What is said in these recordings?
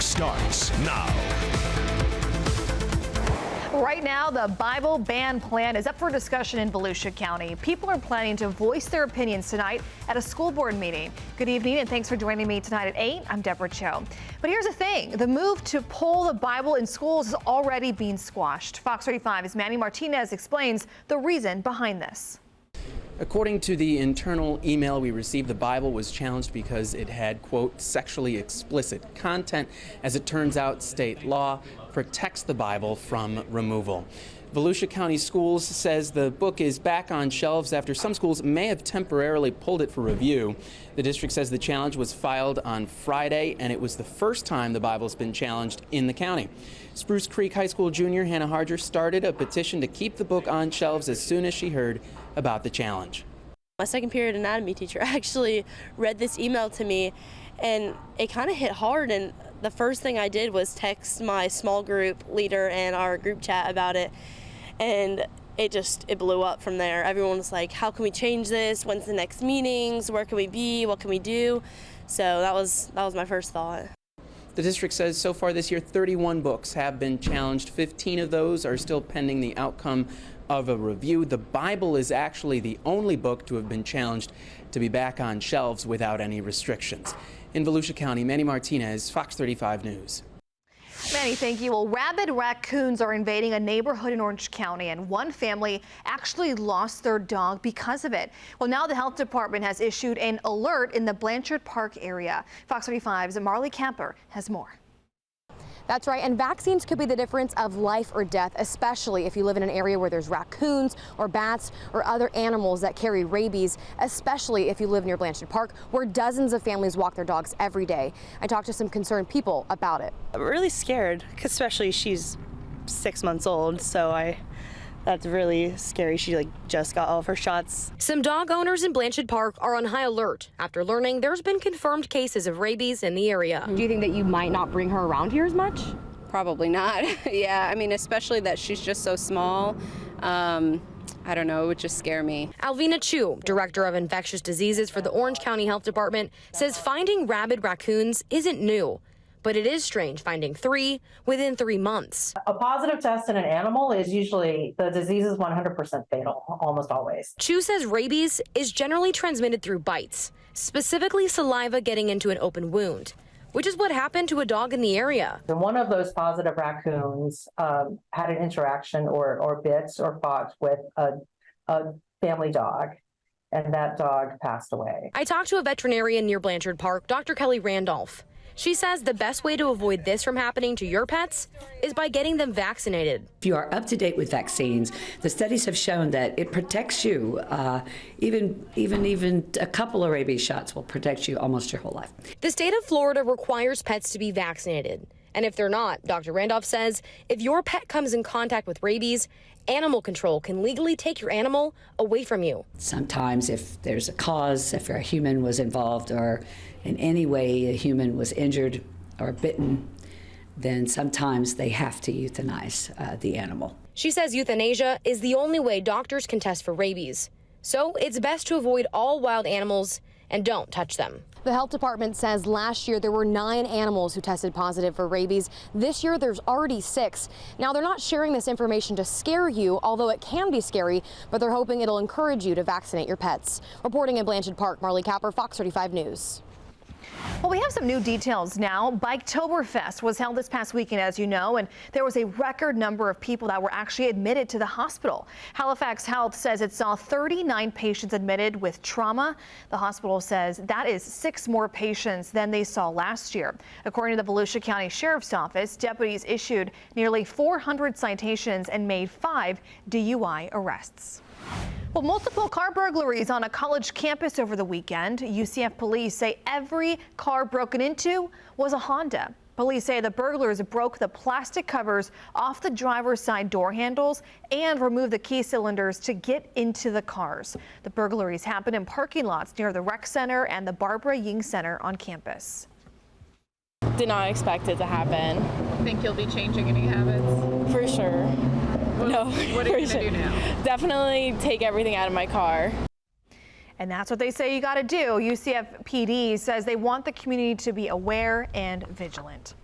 starts now. Right now, the Bible ban plan is up for discussion in Volusia County. People are planning to voice their opinions tonight at a school board meeting. Good evening, and thanks for joining me tonight at 8. I'm Deborah Choe. But here's the thing. The move to pull the Bible in schools is already being squashed. Fox 35's Manny Martinez explains the reason behind this. According to the internal email we received, the Bible was challenged because it had, quote, sexually explicit content. As it turns out, state law protects the Bible from removal. Volusia County Schools says the book is back on shelves after some schools may have temporarily pulled it for review. The district says the challenge was filed on Friday, and it was the first time the Bible's been challenged in the county. Spruce Creek High School junior Hannah Harger started a petition to keep the book on shelves as soon as she heard about the challenge. My second period anatomy teacher actually read this email to me, and it kind of hit hard, and the first thing I did was text my small group leader and our group chat about it, and it blew up from there. Everyone was like, how can we change this? When's the next meetings? Where can we be? What can we do? So that was my first thought. The district says so far this year 31 books have been challenged. 15 of those are still pending the outcome of a review. The Bible is actually the only book to have been challenged to be back on shelves without any restrictions. In Volusia County, Manny Martinez, Fox 35 News. Manny, thank you. Well, rabid raccoons are invading a neighborhood in Orange County, and one family actually lost their dog because of it. Well, now the health department has issued an alert in the Blanchard Park area. Fox 35's Marley Camper has more. That's right, and vaccines could be the difference of life or death, especially if you live in an area where there's raccoons or bats or other animals that carry rabies, especially if you live near Blanchard Park, where dozens of families walk their dogs every day. I talked to some concerned people about it. I'm really scared, especially she's 6 months old, so that's really scary. She just got all of her shots. Some dog owners in Blanchard Park are on high alert after learning there's been confirmed cases of rabies in the area. Do you think that you might not bring her around here as much? Probably not. Yeah, I mean, especially that she's just so small. I don't know, it would just scare me. Deborah Choe, Director of Infectious Diseases for the Orange County Health Department, says finding rabid raccoons isn't new. But it is strange finding 3 within 3 months. A positive test in an animal is usually, the disease is 100% fatal, almost always. Choe says rabies is generally transmitted through bites, specifically saliva getting into an open wound, which is what happened to a dog in the area. And one of those positive raccoons had an interaction or bit or fought with a family dog, and that dog passed away. I talked to a veterinarian near Blanchard Park, Dr. Kelly Randolph. She says the best way to avoid this from happening to your pets is by getting them vaccinated. If you are up to date with vaccines, the studies have shown that it protects you. Even a couple of rabies shots will protect you almost your whole life. The state of Florida requires pets to be vaccinated. And if they're not, Dr. Randolph says if your pet comes in contact with rabies, animal control can legally take your animal away from you. Sometimes if there's a cause, if a human was involved or in any way a human was injured or bitten, then sometimes they have to euthanize the animal. She says euthanasia is the only way doctors can test for rabies. So it's best to avoid all wild animals and don't touch them. The health department says last year there were 9 animals who tested positive for rabies. This year there's already 6. Now they're not sharing this information to scare you, although it can be scary, but they're hoping it'll encourage you to vaccinate your pets. Reporting in Blanchard Park, Marley Capper, Fox 35 News. Well, we have some new details now. Biketoberfest was held this past weekend, as you know, and there was a record number of people that were actually admitted to the hospital. Halifax Health says it saw 39 patients admitted with trauma. The hospital says that is 6 more patients than they saw last year. According to the Volusia County Sheriff's Office, deputies issued nearly 400 citations and made 5 DUI arrests. Well, multiple car burglaries on a college campus over the weekend. UCF police say every car broken into was a Honda. Police say the burglars broke the plastic covers off the driver's side door handles and removed the key cylinders to get into the cars. The burglaries happened in parking lots near the Rec Center and the Barbara Ying Center on campus. Did not expect it to happen. Think you'll be changing any habits? For sure. What are you going to do now? Definitely take everything out of my car. And that's what they say you got to do. UCF PD says they want the community to be aware and vigilant.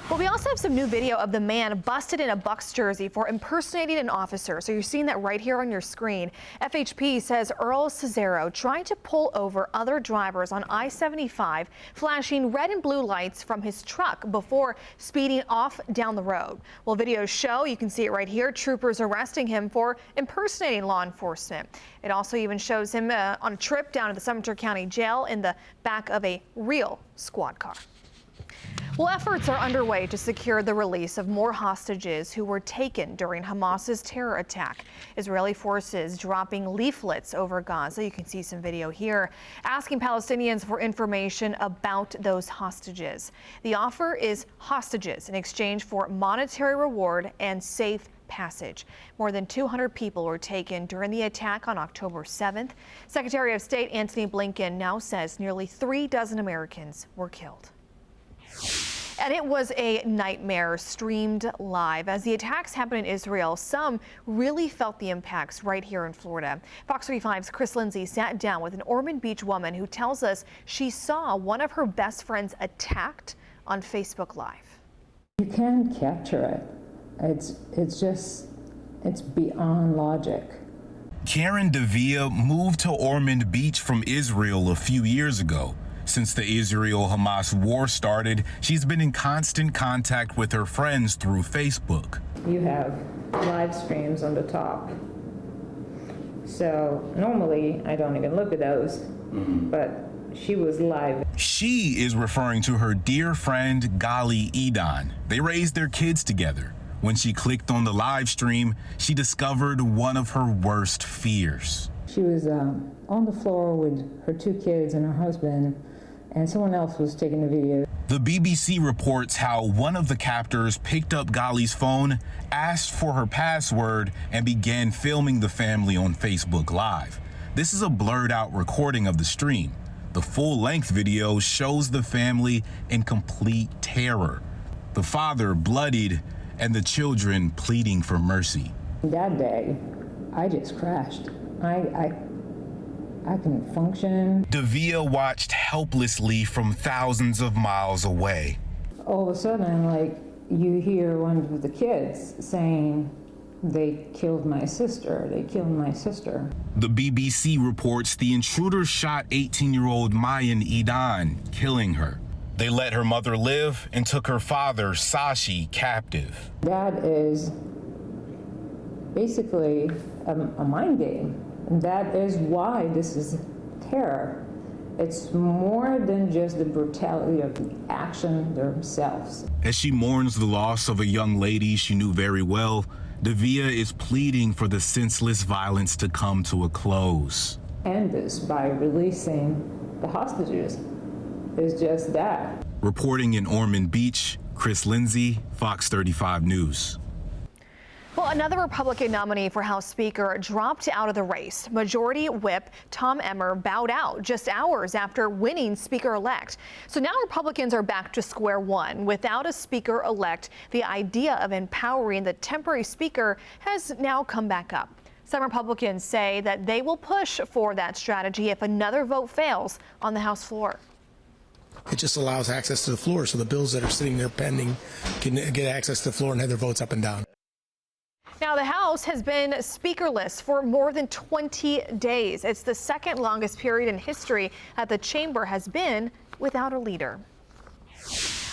Well, we also have some new video of the man busted in a Bucs jersey for impersonating an officer. So you're seeing that right here on your screen. FHP says Earl Cesaro tried to pull over other drivers on I-75, flashing red and blue lights from his truck before speeding off down the road. Well, videos show, you can see it right here, troopers arresting him for impersonating law enforcement. It also even shows him on a trip down to the Sumter County Jail in the back of a real squad car. Well, efforts are underway to secure the release of more hostages who were taken during Hamas's terror attack. Israeli forces dropping leaflets over Gaza. You can see some video here, asking Palestinians for information about those hostages. The offer is hostages in exchange for monetary reward and safe passage. More than 200 people were taken during the attack on October 7th. Secretary of State Antony Blinken now says nearly 36 Americans were killed. And it was a nightmare streamed live. As the attacks happened in Israel, some really felt the impacts right here in Florida. Fox 35's Chris Lindsay sat down with an Ormond Beach woman who tells us she saw one of her best friends attacked on Facebook Live. You can't capture it. It's beyond logic. Karen Davia moved to Ormond Beach from Israel a few years ago. Since the Israel-Hamas war started, she's been in constant contact with her friends through Facebook. You have live streams on the top. So normally I don't even look at those, but she was live. She is referring to her dear friend Gali Edan. They raised their kids together. When she clicked on the live stream, she discovered one of her worst fears. She was on the floor with her 2 kids and her husband, and someone else was taking the video. The BBC reports how one of the captors picked up Gali's phone, asked for her password, and began filming the family on Facebook Live. This is a blurred out recording of the stream. The full-length video shows the family in complete terror. The father bloodied and the children pleading for mercy. That day, I just crashed. I couldn't function. Davia watched helplessly from thousands of miles away. All of a sudden, like, you hear one of the kids saying, "They killed my sister, they killed my sister." The BBC reports the intruder shot 18-year-old Mayan Edan, killing her. They let her mother live and took her father, Sashi, captive. That is basically a mind game. And that is why this is terror. It's more than just the brutality of the action themselves. As she mourns the loss of a young lady she knew very well, Davia is pleading for the senseless violence to come to a close. And this by releasing the hostages. It's just that. Reporting in Ormond Beach, Chris Lindsay, Fox 35 News. Well, another Republican nominee for House Speaker dropped out of the race. Majority Whip Tom Emmer bowed out just hours after winning Speaker-elect. So now Republicans are back to square one. Without a Speaker-elect, the idea of empowering the temporary Speaker has now come back up. Some Republicans say that they will push for that strategy if another vote fails on the House floor. It just allows access to the floor, so the bills that are sitting there pending can get access to the floor and have their votes up and down. Now, the House has been speakerless for more than 20 days. It's the second longest period in history that the chamber has been without a leader.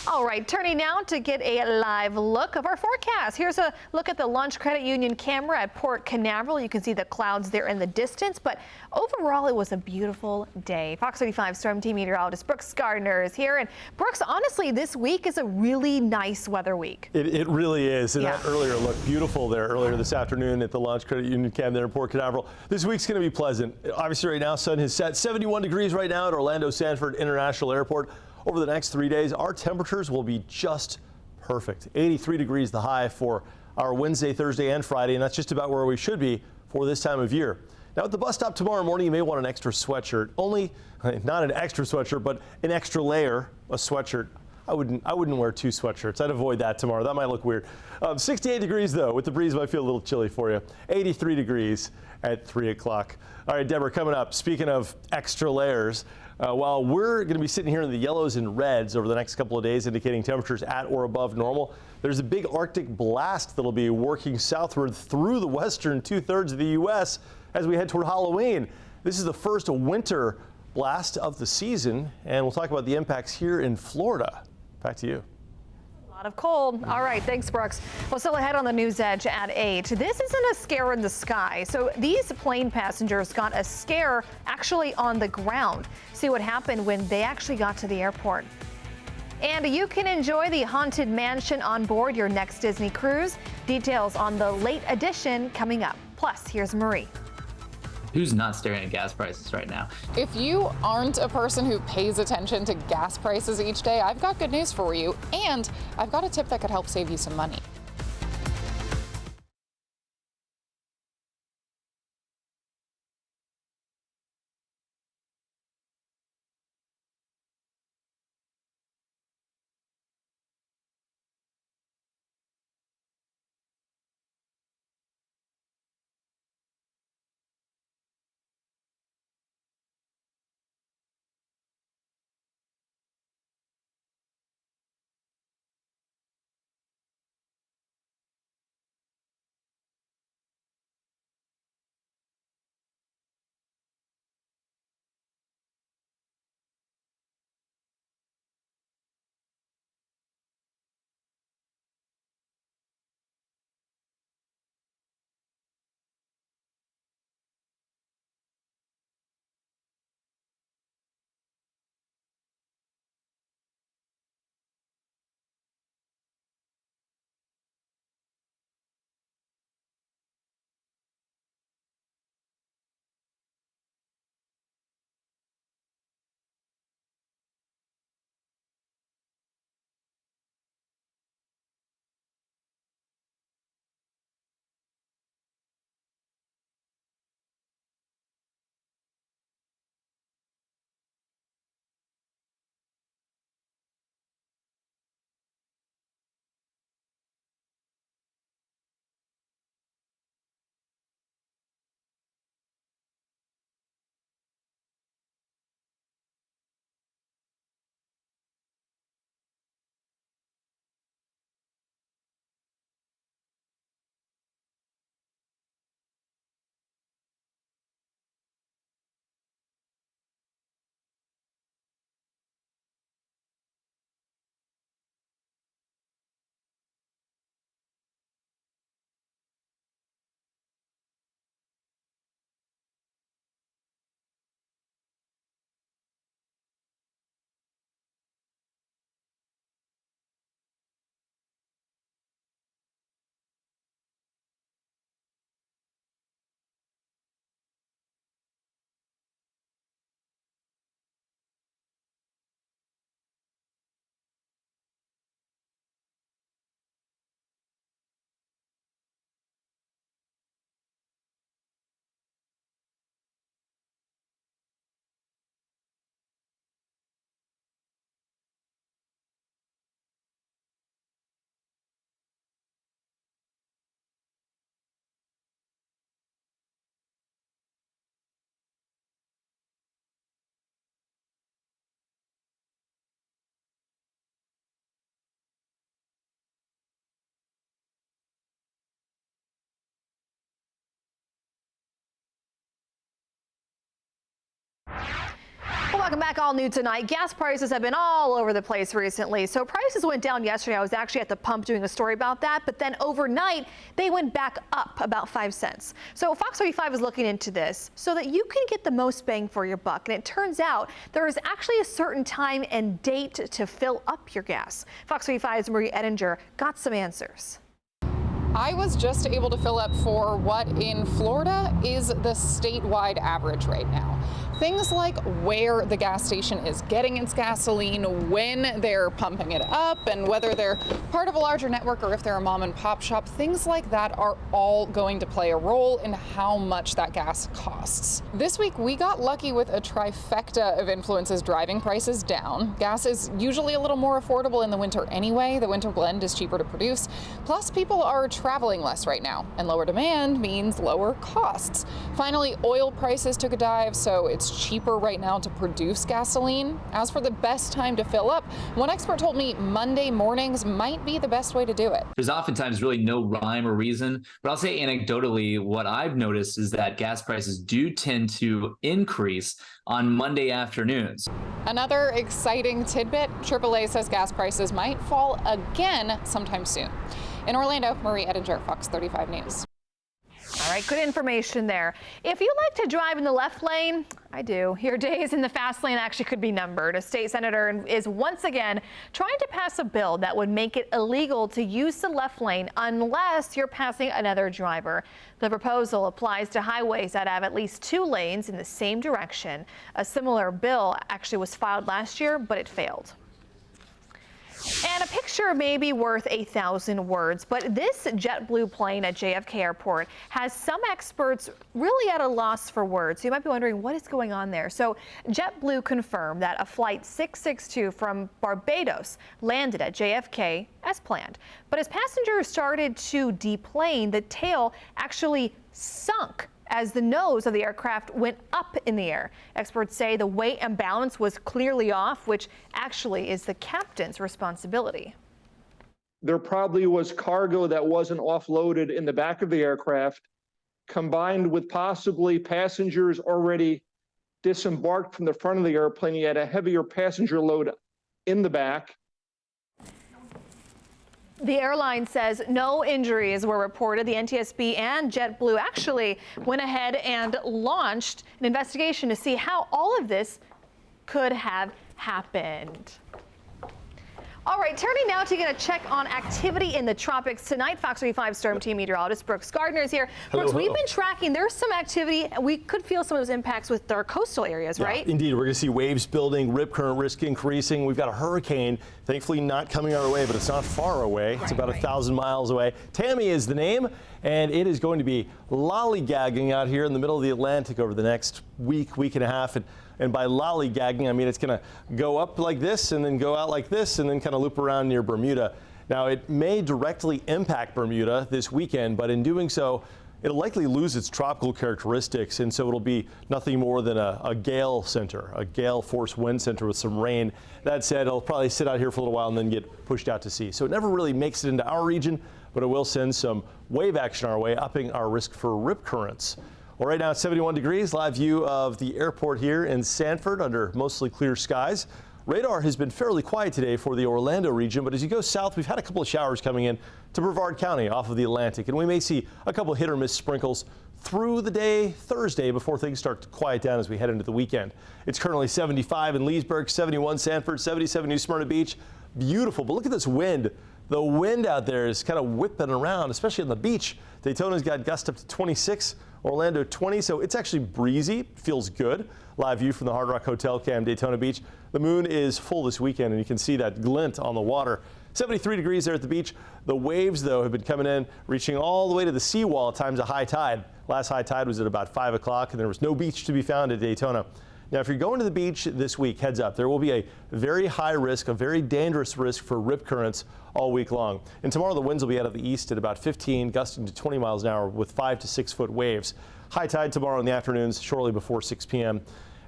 All right, turning now to get a live look of our forecast. Here's a look at the Lunch Credit Union camera at Port Canaveral. You can see the clouds there in the distance, but overall it was a beautiful day. Fox 35 Storm Team meteorologist Brooks Gardner is here. And Brooks, honestly, this week is a really nice weather week. It really is. And that earlier looked beautiful there earlier this afternoon at the Lunch Credit Union cam there in Port Canaveral. This week's going to be pleasant. Obviously right now, sun has set 71 degrees right now at Orlando Sanford International Airport. Over the next 3 days, our temperatures will be just perfect. 83 degrees the high for our Wednesday, Thursday, and Friday, and that's just about where we should be for this time of year. Now at the bus stop tomorrow morning, you may want an extra sweatshirt. Not an extra sweatshirt, but an extra layer, a sweatshirt. I wouldn't wear 2 sweatshirts. I'd avoid that tomorrow. That might look weird. 68 degrees though, with the breeze might feel a little chilly for you. 83 degrees at 3 o'clock. All right, Deborah, coming up, speaking of extra layers, While we're going to be sitting here in the yellows and reds over the next couple of days, indicating temperatures at or above normal, there's a big Arctic blast that'll be working southward through the western 2/3 of the U.S. as we head toward Halloween. This is the first winter blast of the season, and we'll talk about the impacts here in Florida. Back to you. A lot of cold. All right, thanks, Brooks. Well, still ahead on the news edge at 8. This isn't a scare in the sky. So these plane passengers got a scare actually on the ground. See what happened when they actually got to the airport. And you can enjoy the Haunted Mansion on board your next Disney cruise. Details on the late edition coming up. Plus, here's Marie. Who's not staring at gas prices right now? If you aren't a person who pays attention to gas prices each day, I've got good news for you, and I've got a tip that could help save you some money. Well, welcome back. All new tonight. Gas prices have been all over the place recently. So prices went down yesterday. I was actually at the pump doing a story about that. But then overnight, they went back up about 5 cents. So Fox 35 is looking into this so that you can get the most bang for your buck. And it turns out there is actually a certain time and date to fill up your gas. Fox 35's Marie Ettinger got some answers. I was just able to fill up for what in Florida is the statewide average right now. Things like where the gas station is getting its gasoline, when they're pumping it up, and whether they're part of a larger network or if they're a mom and pop shop, things like that are all going to play a role in how much that gas costs. This week, we got lucky with a trifecta of influences driving prices down. Gas is usually a little more affordable in the winter anyway. The winter blend is cheaper to produce. Plus, people are traveling less right now, and lower demand means lower costs. Finally, oil prices took a dive, so it's it's cheaper right now to produce gasoline. As for the best time to fill up, one expert told me Monday mornings might be the best way to do it. There's oftentimes really no rhyme or reason, but I'll say anecdotally, what I've noticed is that gas prices do tend to increase on Monday afternoons. Another exciting tidbit, AAA says gas prices might fall again sometime soon. In Orlando, Marie Edinger, Fox 35 News. All right, good information there. If you like to drive in the left lane, I do. Your days in the fast lane actually could be numbered. A state senator is once again trying to pass a bill that would make it illegal to use the left lane unless you're passing another driver. The proposal applies to highways that have at least 2 lanes in the same direction. A similar bill actually was filed last year, but it failed. And a picture may be worth 1,000 words, but this JetBlue plane at JFK Airport has some experts really at a loss for words. So you might be wondering what is going on there. So JetBlue confirmed that a flight 662 from Barbados landed at JFK as planned. But as passengers started to deplane, the tail actually sunk as the nose of the aircraft went up in the air. Experts say the weight and balance was clearly off, which actually is the captain's responsibility. There probably was cargo that wasn't offloaded in the back of the aircraft, combined with possibly passengers already disembarked from the front of the airplane. You had a heavier passenger load in the back. The airline says no injuries were reported. The NTSB and JetBlue actually went ahead and launched an investigation to see how all of this could have happened. All right, turning now to get a check on activity in the tropics. Tonight, Fox 35 Storm Team meteorologist Brooks Gardner is here. Brooks, we've been tracking, there's some activity. We could feel some of those impacts with our coastal areas, right? Indeed, we're going to see waves building, rip current risk increasing. We've got a hurricane, thankfully not coming our way, but it's not far away. It's about 1,000 miles away. Tammy is the name, and it is going to be lollygagging out here in the middle of the Atlantic over the next week, week and a half. And by lollygagging, I mean it's going to go up like this and then go out like this and then kind of loop around near Bermuda. Now, it may directly impact Bermuda this weekend, but in doing so, it'll likely lose its tropical characteristics, and so it'll be nothing more than a gale center, a gale force wind center with some rain. That said, it'll probably sit out here for a little while and then get pushed out to sea. So it never really makes it into our region, but it will send some wave action our way, upping our risk for rip currents. Well, right now it's 71 degrees, live view of the airport here in Sanford under mostly clear skies. Radar has been fairly quiet today for the Orlando region, but as you go south, we've had a couple of showers coming in to Brevard County off of the Atlantic, and we may see a couple hit or miss sprinkles through the day Thursday before things start to quiet down as we head into the weekend. It's currently 75 in Leesburg, 71 Sanford, 77 New Smyrna Beach. Beautiful, but look at this wind. The wind out there is kind of whipping around, especially on the beach. Daytona's got gusts up to 26. Orlando 20, so it's actually breezy, feels good. Live view from the Hard Rock Hotel Cam, Daytona Beach. The moon is full this weekend, and you can see that glint on the water. 73 degrees there at the beach. The waves, though, have been coming in, reaching all the way to the seawall at times of high tide. Last high tide was at about 5 o'clock, and there was no beach to be found at Daytona. Now, if you're going to the beach this week, heads up, there will be a very high risk, a very dangerous risk for rip currents all week long. And tomorrow the winds will be out of the east at about 15, gusting to 20 miles an hour with 5 to 6 foot waves. High tide tomorrow in the afternoons, shortly before 6 p.m.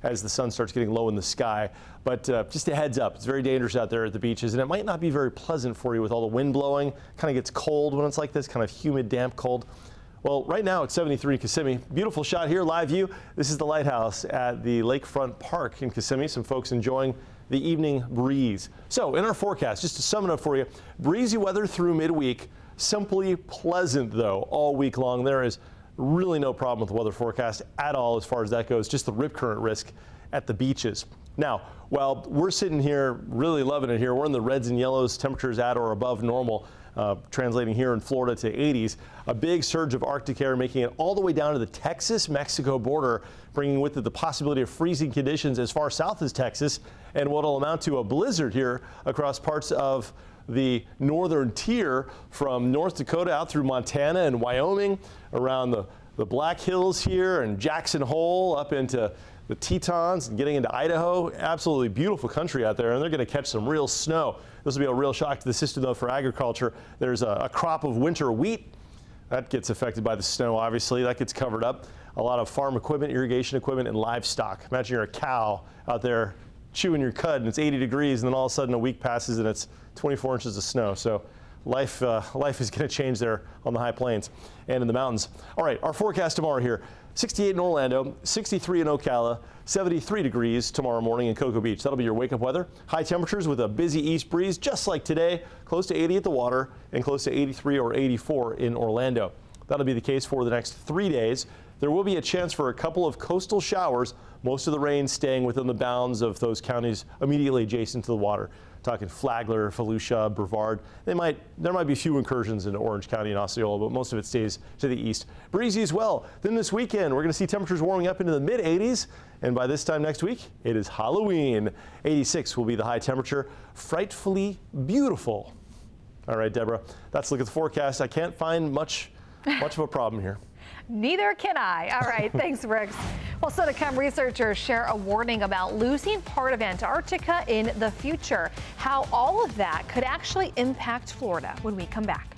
as the sun starts getting low in the sky. But just a heads up, it's very dangerous out there at the beaches, and it might not be very pleasant for you with all the wind blowing. Kind of gets cold when it's like this, kind of humid, damp, cold. Well, right now it's 73 in Kissimmee. Beautiful shot here, live view. This is the lighthouse at the Lakefront Park in Kissimmee. Some folks enjoying the evening breeze. So in our forecast, just to sum it up for you, breezy weather through midweek, simply pleasant though all week long. There is really no problem with the weather forecast at all as far as that goes, just the rip current risk at the beaches. Now, while we're sitting here really loving it here, we're in the reds and yellows, temperatures at or above normal. Translating here in Florida to 80s, a big surge of Arctic air making it all the way down to the Texas-Mexico border, bringing with it the possibility of freezing conditions as far south as Texas and what will amount to a blizzard here across parts of the northern tier from North Dakota out through Montana and Wyoming, around the Black Hills here and Jackson Hole up into the Tetons and getting into Idaho. Absolutely beautiful country out there, and they're going to catch some real snow. This will be a real shock to the system, though, for agriculture. There's a crop of winter wheat. That gets affected by the snow, obviously. That gets covered up. a lot of farm equipment, irrigation equipment, and livestock. Imagine you're a cow out there chewing your cud and it's 80 degrees, and then all of a sudden a week passes and it's 24 inches of snow. So life is going to change there on the high plains and in the mountains. All right, our forecast tomorrow here. 68 in Orlando, 63 in Ocala, 73 degrees tomorrow morning in Cocoa Beach. That'll be your wake-up weather. High temperatures with a busy east breeze, just like today, close to 80 at the water and close to 83 or 84 in Orlando. That'll be the case for the next 3 days. There will be a chance for a couple of coastal showers, most of the rain staying within the bounds of those counties immediately adjacent to the water. Talking Flagler, Volusia, Brevard. There might be a few incursions into Orange County and Osceola, but most of it stays to the east. Breezy as well. Then this weekend, we're going to see temperatures warming up into the mid-80s. And by this time next week, it is Halloween. 86 will be the high temperature. Frightfully beautiful. All right, Deborah, that's a look at the forecast. I can't find much of a problem here. Neither can I. All right, thanks, Brooks. Well, so to come, researchers share a warning about losing part of Antarctica in the future. How all of that could actually impact Florida when we come back.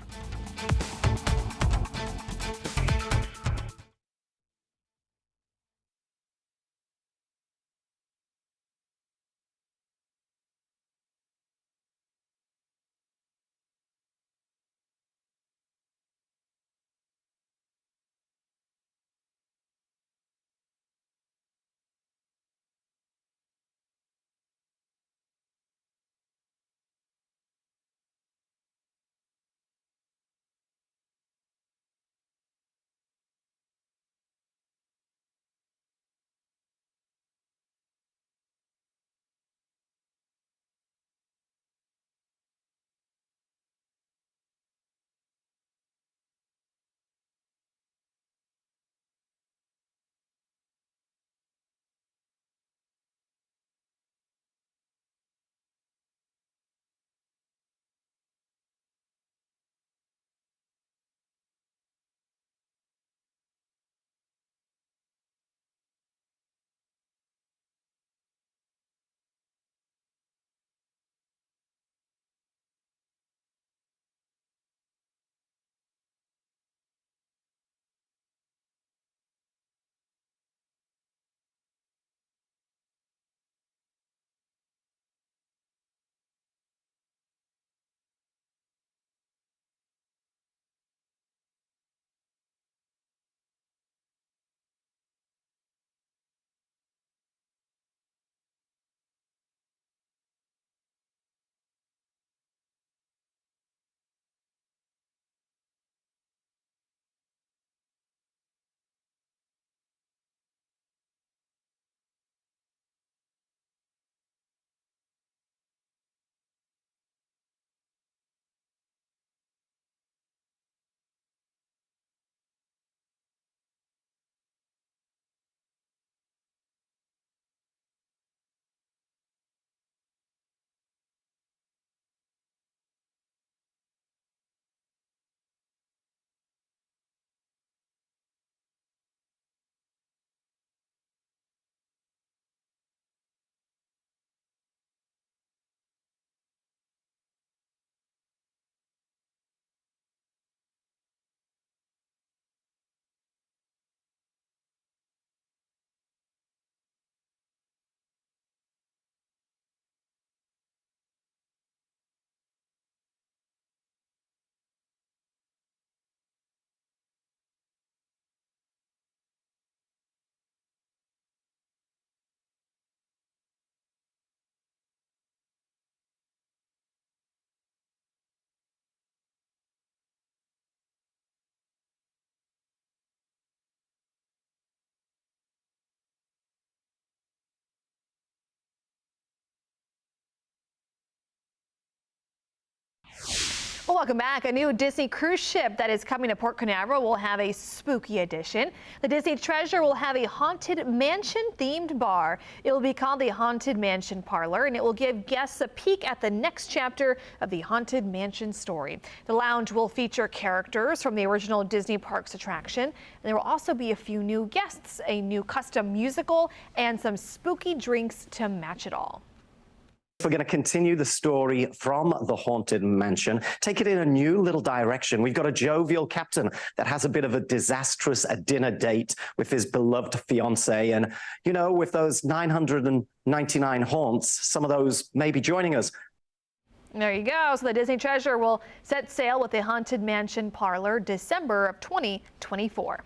Well, welcome back. A new Disney cruise ship that is coming to Port Canaveral will have a spooky edition. The Disney Treasure will have a Haunted Mansion themed bar. It will be called the Haunted Mansion Parlor, and it will give guests a peek at the next chapter of the Haunted Mansion story. The lounge will feature characters from the original Disney Parks attraction. And there will also be a few new guests, a new custom musical, and some spooky drinks to match it all. We're going to continue the story from the Haunted Mansion, take it in a new little direction. We've got a jovial captain that has a bit of a disastrous dinner date with his beloved fiancée. And, you know, with those 999 haunts, some of those may be joining us. There you go. So the Disney Treasure will set sail with the Haunted Mansion parlor December of 2024.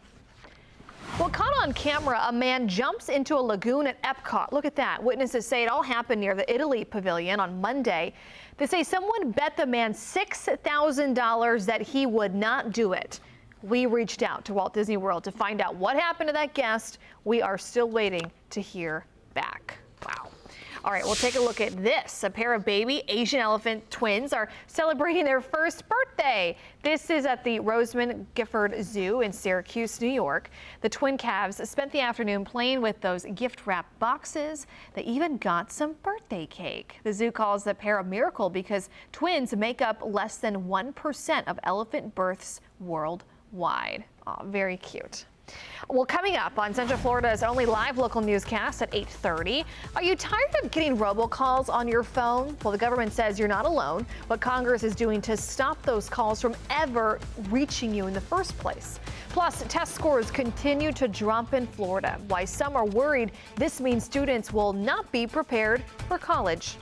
Well, caught on camera, a man jumps into a lagoon at Epcot. Look at that. Witnesses say it all happened near the Italy Pavilion on Monday. They say someone bet the man $6,000 that he would not do it. We reached out to Walt Disney World to find out what happened to that guest. We are still waiting to hear back. Wow. All right, we'll take a look at this. A pair of baby Asian elephant twins are celebrating their first birthday. This is at the Rosamond Gifford Zoo in Syracuse, New York. The twin calves spent the afternoon playing with those gift-wrapped boxes. They even got some birthday cake. The zoo calls the pair a miracle because twins make up less than 1% of elephant births worldwide. Oh, very cute. Well, coming up on Central Florida's only live local newscast at 8:30, are you tired of getting robocalls on your phone? Well, the government says you're not alone. What Congress is doing to stop those calls from ever reaching you in the first place. Plus, test scores continue to drop in Florida. Why some are worried this means students will not be prepared for college.